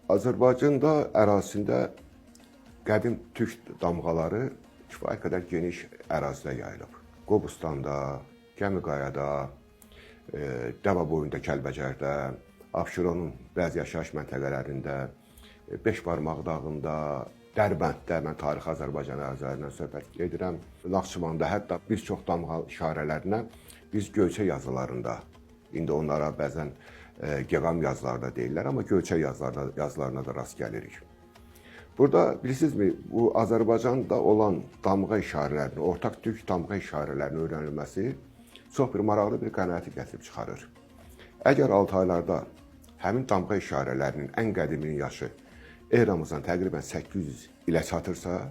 Azərbaycanda ərazisində qədim türk damğaları kifayət qədər geniş ərazidə yayılıb. Qobustanda, Gəmiqayada, Dəva boyunda Kəlbəcərdə, Abşeronun bəzi yaşayış məntəqələrində, Beşbarmaq dağında, Dərbənddə, mən tarixi Azərbaycan ərazilərindən söhbət edirəm. Naxçıvanda hətta bir çox damğa işarələrinə biz Göyçə yazılarında, indi onlara bəzən geqam yazılarında deyirlər, amma Göyçə yazılarına da rast gəlirik. Burada bilirsinizmi, bu Azərbaycanda olan damğa işarələrinin, ortaq türk damğa işarələrinin öyrənilməsi çox bir maraqlı bir qənaəti gətirib çıxarır. Əgər Altaylarda həmin damğa işarələrinin ən qədiminin yaşı eramızdan təqribən 800 ilə çatırsa,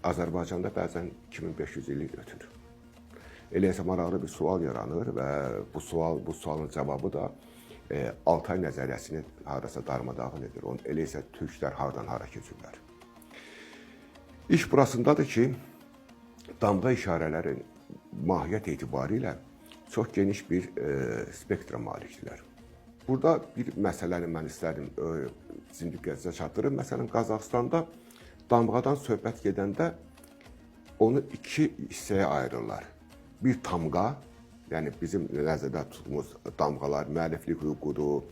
Azərbaycanda bəzən 2500 ili ötür. Elə isə maraqlı bir sual yaranır və bu sualın cavabı da Altay nəzəriyyəsini harasa darmadağın edir. Elə isə türklər hardan hara keçirlər. İş burasındadır ki, damğa işarələrin mahiyyət etibarilə çox geniş bir spektra malikdirlər. Burada bir məsələni mən istədim sizin diqqətinizə çatdırım. Məsələn, Qazaxıstanda damğadan söhbət gedəndə onu iki hissəyə ayırırlar. Bir tamqa, yəni bizim nəzərdə tutduğumuz damğalar, müəlliflik hüququdur,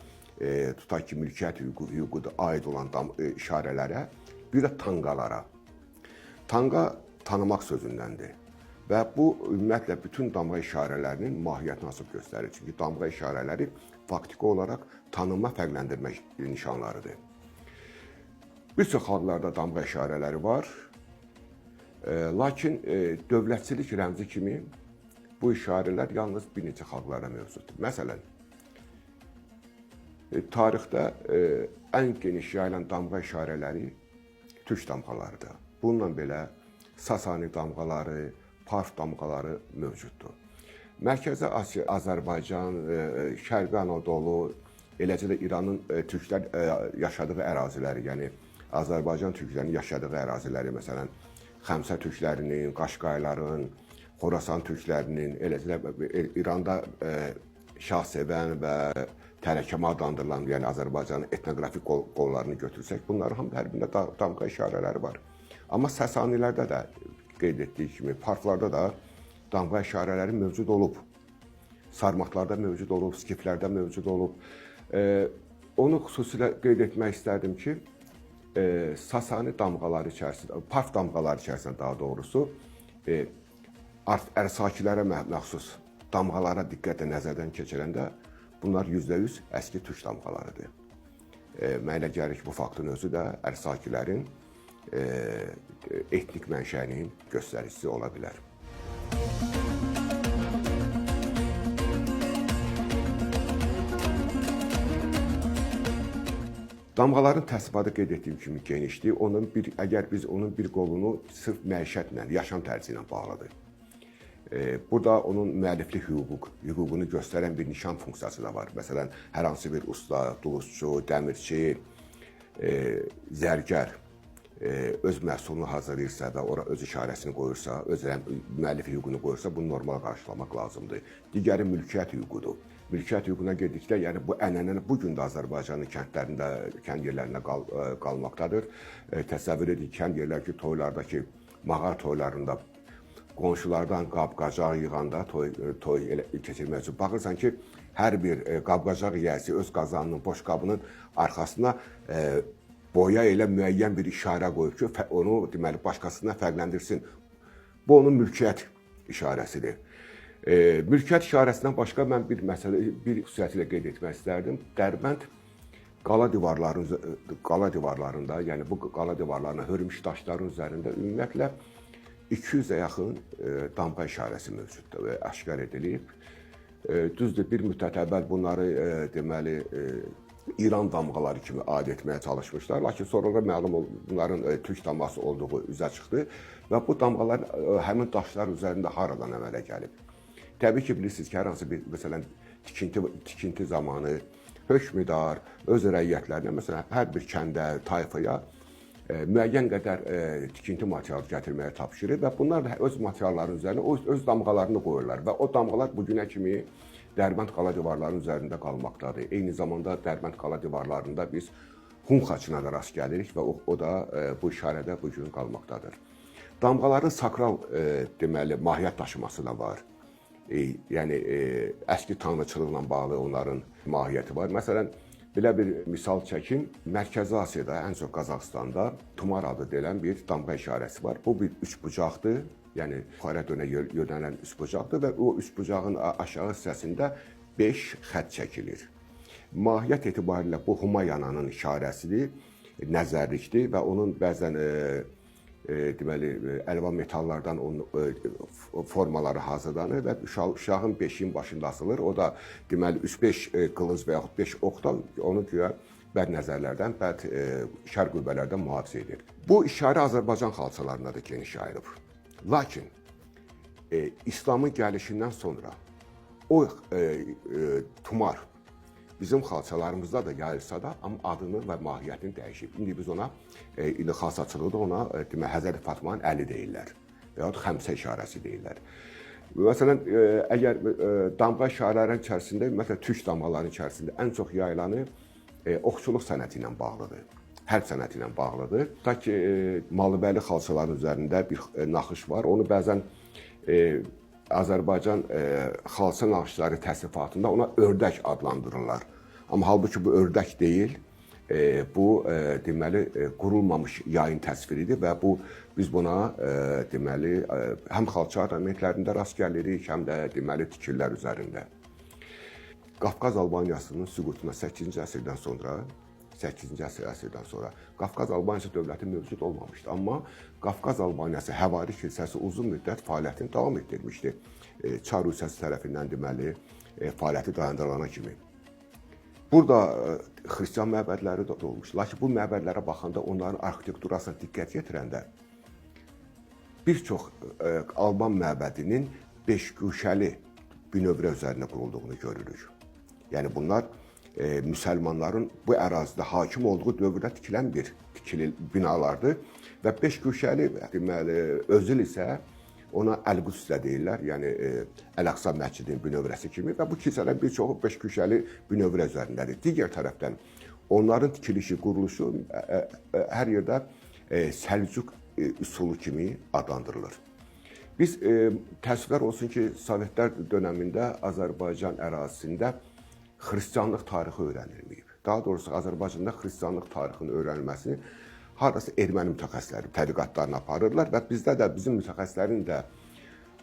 tutaq ki, mülkiyyət hüququdur, aid olan işarələrə, bir də tanqalara. Tanqa tanımaq sözündəndir və bu ümumiyyətlə bütün damğa işarələrinin mahiyyətini asıb göstərir. Çünki damğa işarələri faktiki olaraq tanınma, fərqləndirmə nişanlarıdır. Bir çox xalqlarda damğa işarələri var, lakin dövlətçilik rəmzi kimi bu işarələr yalnız bir neçə xalqlara mövcuddur. Məsələn, tarixdə ən geniş yayılan damğa işarələri türk damğalarıdır. Bununla belə Sasani damğaları, Parf damğaları mövcuddur. Mərkəzi Asiya, Azərbaycan, Şərqi Anadolu, eləcə də İranın türklər yaşadığı əraziləri, yəni Azərbaycan türklərinin yaşadığı əraziləri, məsələn, Xəmsə türklərinin, Qaşqayların, Xorasan türklərinin, eləcə də İranda Şahsevən və Tərəkəmə adlandırılan, yəni Azərbaycanın etnoqrafik qollarını götürsək, bunların hər birində damğa işarələri var. Amma Sasanilərdə də qeyd etdiyi kimi, Parflarda da damğa işarələri mövcud olub. Sarmatlarda mövcud olub, skiflərdə mövcud olub. Onu xüsusilə qeyd etmək istərdim ki, Sasani damğaları içərisində, Parf damğaları içərisində daha doğrusu, ərsakilərə məxsus damğalara diqqətlə nəzərdən keçirəndə bunlar %100 əski türk damğalarıdır. Mənə gəlir ki, bu faktın özü də ərsakilərin etnik mənşəyinin göstəricisi ola bilər. Damğaların təsnifatı qeyd etdiyim kimi genişdir. Əgər biz onun bir qolunu sırf məişətlə, yaşam tərzi ilə bağlıdır. Burada onun müəlliflik hüququnu göstərən bir nişan funksiyası da var. Məsələn, hər hansı bir usta, dulusçu, dəmirçi, zərgər öz məhsulunu hazırlayırsa və ora öz işarəsini qoyursa, öz müəllif hüququnu qoyursa, bunu normal qarşılamaq lazımdır. Digəri mülkiyyət hüququdur. Mülkiyyət hüququna gedikdə, yəni bu ənənə bugün də Azərbaycanın kəndlərində, kənd yerlərində qalmaqdadır. Təsəvvür edin, kənd yerlər ki, toylardakı, mağar toylarında qonşulardan qab-qacaq yığanda toy keçirmək üçün baxırsan ki, hər bir qab-qacaq yiyəsi öz qazanının, boş qabının arxasına boya ilə müəyyən bir işarə qoyub ki, onu deməli başqasından fərqləndirsin. Bu onun mülkiyyət işarəsidir. Mülkiyyət işarəsindən başqa mən bir xüsusiyyəti ilə qeyd etmək istərdim. Dərbənd qala divarlarında, yəni bu qala divarlarına hörmüş daşların üzərində ümumiyyətlə 200-ə yaxın damğa işarəsi mövcuddur və aşkar edilib. Düzdür, bir müddət əvvəl bunları deməli İran damğaları kimi aid etməyə çalışmışlar. Lakin sonra məlum bunların türk damğası olduğu üzə çıxdı və bu damğalar həmin daşlar üzərində haradan əmələ gəlib. Təbii ki, bilirsiniz ki, hər hansı bir, məsələn, tikinti zamanı hökmdar öz rəiyyətlərinə, məsələn, hər bir kəndə, tayfaya müəyyən qədər tikinti materialı gətirməyə tapşırır və bunlar da öz materialların üzərinə öz damğalarını qoyurlar və o damğalar bugünə kimi Dərbənd qala divarlarının üzərində qalmaqdadır. Eyni zamanda Dərbənd qala divarlarında biz Hun xaçına da rast gəlirik və o da bu işarədə bu gün qalmaqdadır. Damğaların sakral deməli mahiyyət daşıması da var. Yəni əski tanrıçılıqla bağlı onların mahiyyəti var. Məsələn, belə bir misal çəkim, Mərkəzi Asiyada, ən çox Qazaxıstanda Tumar adı deyilən bir damğa işarəsi var. Bu bir üçbucaqdır, yəni yuxarı dönə yönələn üçbucaqdır və o üçbucağın aşağı hissəsində 5 xətt çəkilir. Mahiyyət etibarilə bu Humayananın işarəsidir, nəzərlikdir və onun bəzən deməli əlvan metallardan onun formaları hazırlanır və uşağın beşiyin başında asılır. O da deməli 3-5 qılınc və yaxud 5 oxdan onu güya bəd nəzərlərdən, bəd şər qüvvələrdən mühafizə edir. Bu işarə Azərbaycan xalçalarında da geniş yayılıb. Lakin İslamın gəlişindən sonra o tumar bizim xalçalarımızda da yayılsa da, amma adını və mahiyyətini dəyişib. İndi biz ona, indi xalçaçılığı da ona Həzrəti Fatmanın əli deyirlər və yaxud xəmsə işarəsi deyirlər. Məsələn, əgər damğa işarələrin içərisində, məsələn, türk damğalarının içərisində ən çox yayılanı oxçuluq sənəti ilə bağlıdır, hərb sənəti ilə bağlıdır. Ta ki, Malıbəyli xalçaların üzərində bir naxış var, onu bəzən Azərbaycan xalça naxışları təsnifatında ona ördək adlandırırlar. Amma halbuki bu ördək deyil, bu deməli qurulmamış yayın təsviridir və bu biz buna deməli həm xalça ornamentlərində rast gəlirik, həm də deməli tikillər üzərində. Qafqaz Albaniyasının süqutuna 8-ci əsrdən sonra Qafqaz Albaniyası dövləti mövcud olmamışdı. Amma Qafqaz Albaniyası Həvari kilsəsi uzun müddət fəaliyyətini davam etdirmişdi. Çar Rusiyası tərəfindən deməli fəaliyyəti dayandırılana kimi. Burada xristian məbədləri də olmuş. Lakin bu məbədlərə baxanda onların arxitekturasına diqqət yetirəndə bir çox Alban məbədinin 5 güşəli bünövrə üzərində qurulduğunu görürük. Yəni bunlar müsəlmanların bu ərazidə hakim olduğu dövrdə tikilən tikili binalardır və 5 güşəli deməli özül isə ona Əl-Qüds də deyirlər, yəni Əl-Əqsa məscidinin bünövrəsi kimi və bu kilsələrin bir çoxu 5 güşəli bünövrə üzərindədir. Digər tərəfdən onların tikilişi, quruluşu hər yerdə Səlcuq üsulu kimi adlandırılır. Biz təəssüflər olsun ki, Sovetlər dönəmində Azərbaycan ərazisində xristianlıq tarixi öyrənilməyib. Daha doğrusu Azərbaycanda xristianlıq tarixinin öyrənilməsini hardasa erməni mütəxəssisləri tədqiqatlarını aparırlar və bizdə də bizim mütəxəssislərin də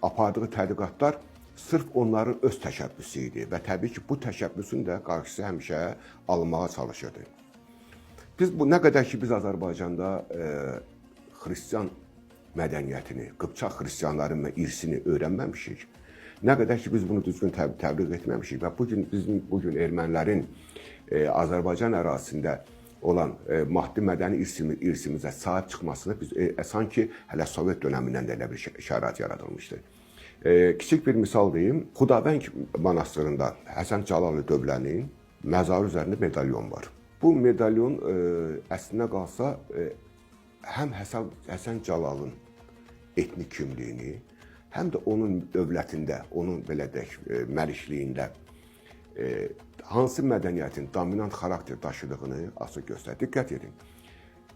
apardığı tədqiqatlar sırf onların öz təşəbbüsü idi və təbii ki, bu təşəbbüsün də qarşısı həmişə alınmağa çalışırdı. Biz bu nə qədər ki biz Azərbaycanda xristian mədəniyyətini, Qıpçaq xristianların irsini öyrənməmişik, nə qədər ki biz bunu düzgün təbliğ etməmişik və bu gün ermənilərin Azərbaycan ərazisində olan maddi mədəni irsimizə sahib çıxmasını biz sanki hələ Sovet dönəmindən də elə bir şərait yaradılmışdı. Kiçik bir misal deyim, Xudavəng monastırında Həsən Cəlalı Dövlənin məzarı üzərində medalyon var. Bu medalyon əslində qalsa həm Həsən Cəlalın etnik kimliyini, həm də onun dövlətində, onun belə deyək, məlikliyində hansı mədəniyyətin dominant xarakter daşıdığını açıq göstərir. Diqqət edin.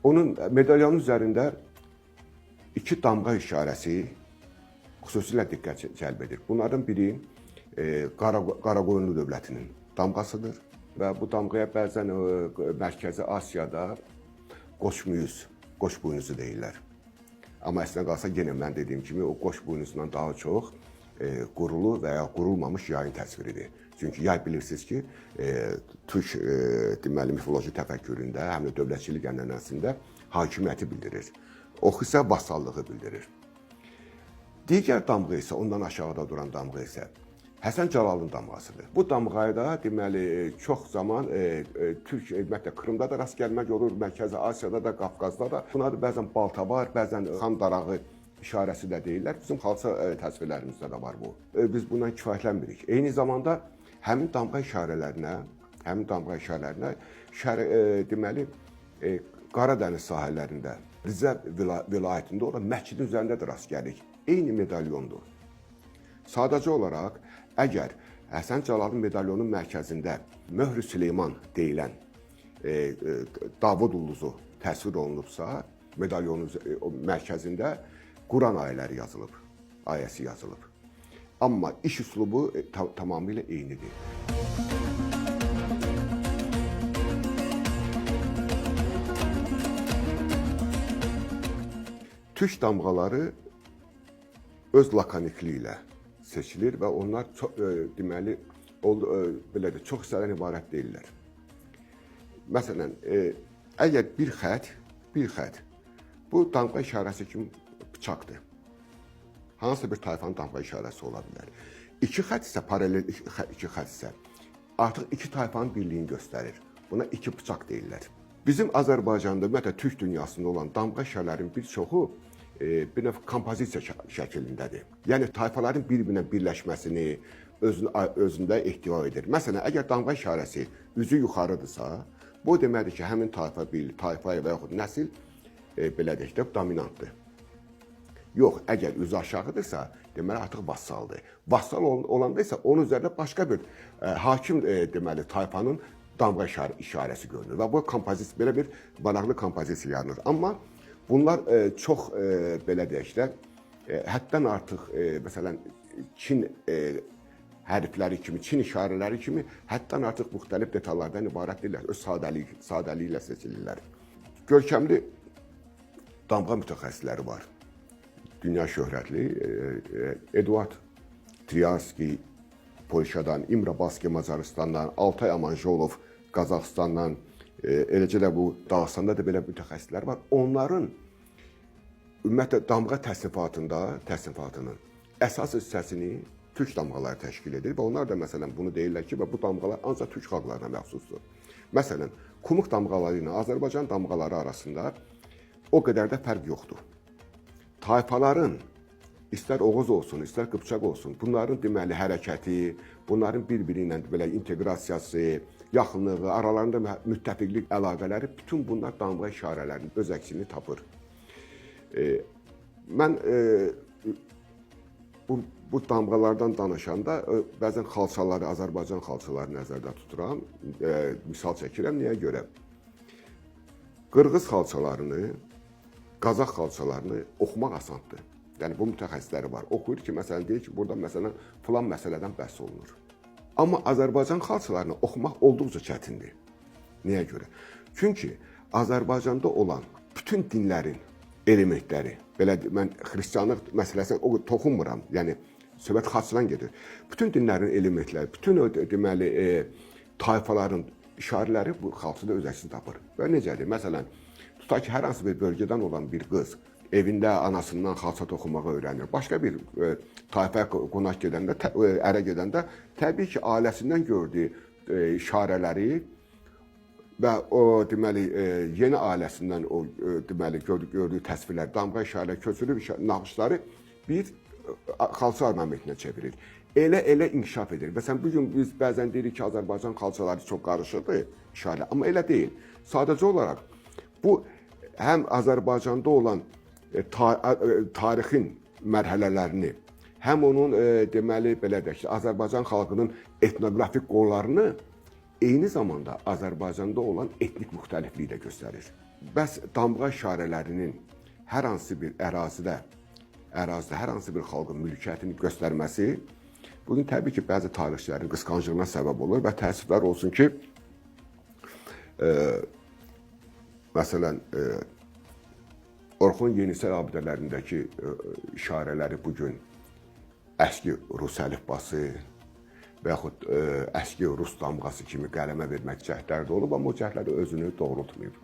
Onun medalyonun üzərində 2 damğa işarəsi xüsusilə diqqət cəlb edir. Bunlardan biri Qaraqoyunlu dövlətinin damğasıdır və bu damğaya bəzən Mərkəzi Asiyada qoç buynuzu deyirlər. Amma əslində qalsa yenə mən dediyim kimi o qoç buynuzundan daha çox qurulu və ya qurulmamış yayın təsviridir. Çünki yay bilirsiniz ki, türk deməli mifoloji təfəkküründə, həm də dövlətçilik ənənəsində hakimiyyəti bildirir. Ox isə vassallığı bildirir. Digər damğa isə, ondan aşağıda duran damğa isə Həsən Cəlalın damğasıdır. Bu damğaya da deməli çox zaman Türk ümumiyyətlə Krımda da rast gəlmək olur, Mərkəzi Asiyada da, Qafqazda da. Buna da bəzən baltabar, bəzən xan darağı işarəsi də deyirlər. Bizim xalça təsvirlərimizdə də var bu. Biz bundan kifayətlənmirik. Eyni zamanda həmin damğa işarələrinə deməli Qaradəniz sahillərində, Rizə vilayətində olan məscidin üzərində də rast gəlirik. Eyni medalyondur. Sadəcə olaraq, əgər Həsən Cəlalın medalyonun mərkəzində Möhrü Süleyman deyilən Davud ulduzu təsvir olunubsa, medalyonun mərkəzində Quran ayələri yazılıb, ayəsi yazılıb. Amma iş üslubu tamamilə eynidir. Türk damğaları öz lakonikliyi ilə seçilir və onlar deməli belə də çox hissələrdən ibarət deyirlər. Məsələn, əgər bir xətt bu damğa işarəsi kimi bıçaqdır. Hansısa bir tayfanın damğa işarəsi ola bilər. İki xətt isə, paralel iki xətt isə artıq iki tayfanın birliyini göstərir. Buna iki bıçaq deyirlər. Bizim Azərbaycanda, ümumiyyətlə Türk dünyasında olan damğa işarələrinin bir çoxu bir növ kompozisiya şəklindədir. Yəni tayfaların bir-birinə birləşməsini özündə ehtiva edir. Məsələn, əgər damğa işarəsi üzü yuxarıdırsa, bu deməkdir ki, həmin tayfa və yaxud nəsil belə deyək də dominantdır. Yox, əgər üzü aşağıdırsa, deməli artıq vassaldır. Vassal olanda isə onun üzərində başqa bir hakim deməli tayfanın damğa işarəsi görünür və bu belə bir maraqlı kompozisiya yaranır. Amma bunlar çox belə deyək də həddən artıq məsələn Çin hərfləri kimi, Çin işarələri kimi həddən artıq müxtəlif detallardan ibarət deyirlər. Öz sadəliyi ilə seçilirlər. Görkəmli damğa mütəxəssisləri var. Dünya şöhrətli Eduard Triarski Polşadan, İmra Baski Macarıstandan, Altay Amanjolov Qazaxıstandan, eləcə də bu Dağıstanda da belə mütəxəssislər var. Onların ümumiyyətlə damğa təsnifatının əsas hissəsini türk damğaları təşkil edir və onlar da məsələn bunu deyirlər ki, bu damğalar ancaq türk xalqlarına məxsusdur. Məsələn, Kumux damğaları ilə Azərbaycan damğaları arasında o qədər də fərq yoxdur. Tayfaların istər Oğuz olsun, istər Qıpçaq olsun, bunların deməli hərəkəti, bunların bir-biri ilə belə inteqrasiyası, yaxınlığı, aralarında müttəfiqlik əlaqələri, bütün bunlar damğa işarələrinin öz əksini tapır. Mən bu damğalardan danışanda bəzən xalçaları, Azərbaycan xalçaları nəzərdə tuturam, misal çəkirəm, niyə görə? Qırğız xalçalarını, Qazax xalçalarını oxumaq asandır. Yəni bu mütəxəssisləri var. Oxuyur ki, məsələn deyir ki, burada məsələn filan məsələdən bəhs olunur. Amma Azərbaycan xalçalarını oxumaq olduqca çətindir. Niyə görə? Çünki Azərbaycanda olan bütün dinlərin elementləri, belə mən xristianlıq məsələsinə toxunmuram, yəni söhbət xalçadan gedir. Bütün dinlərin elementləri, bütün deməli tayfaların işarələri bu xalçada öz əksini tapır. Və necədir? Məsələn, tutaq ki, hər hansı bir bölgədən olan bir qız evində anasından xalça toxumağı öyrənir. Başqa bir tayfaya qonaq gedəndə, ərə gedəndə təbii ki, ailəsindən gördüyü işarələri və o deməli yeni ailəsindən o deməli gördüyü təsvirlər, damğa işarələri, köçürüb naxışları bir xalça ornamentinə çevirir. Elə inkişaf edir. Məsələn, bugün biz bəzən deyirik ki, Azərbaycan xalçaları çox qarışıqdır işarə, amma elə deyil. Sadəcə olaraq bu həm Azərbaycanda olan tarixin mərhələlərini, həm onun deməli belə deyək ki, Azərbaycan xalqının etnoqrafik qollarını eyni zamanda Azərbaycanda olan etnik müxtəlifliyi də göstərir. Bəs damğa işarələrinin hər hansı bir ərazidə hər hansı bir xalqın mülkiyyətini göstərməsi bugün təbii ki, bəzi tarixçilərin qısqanclığına səbəb olur və təəssüflər olsun ki, məsələn, Orxun Yenisəy abidələrindəki işarələri bugün əski rus əlifbası və yaxud əski rus damğası kimi qələmə vermək cəhdlərdə olub, amma o cəhdlər özünü doğrultmayıb.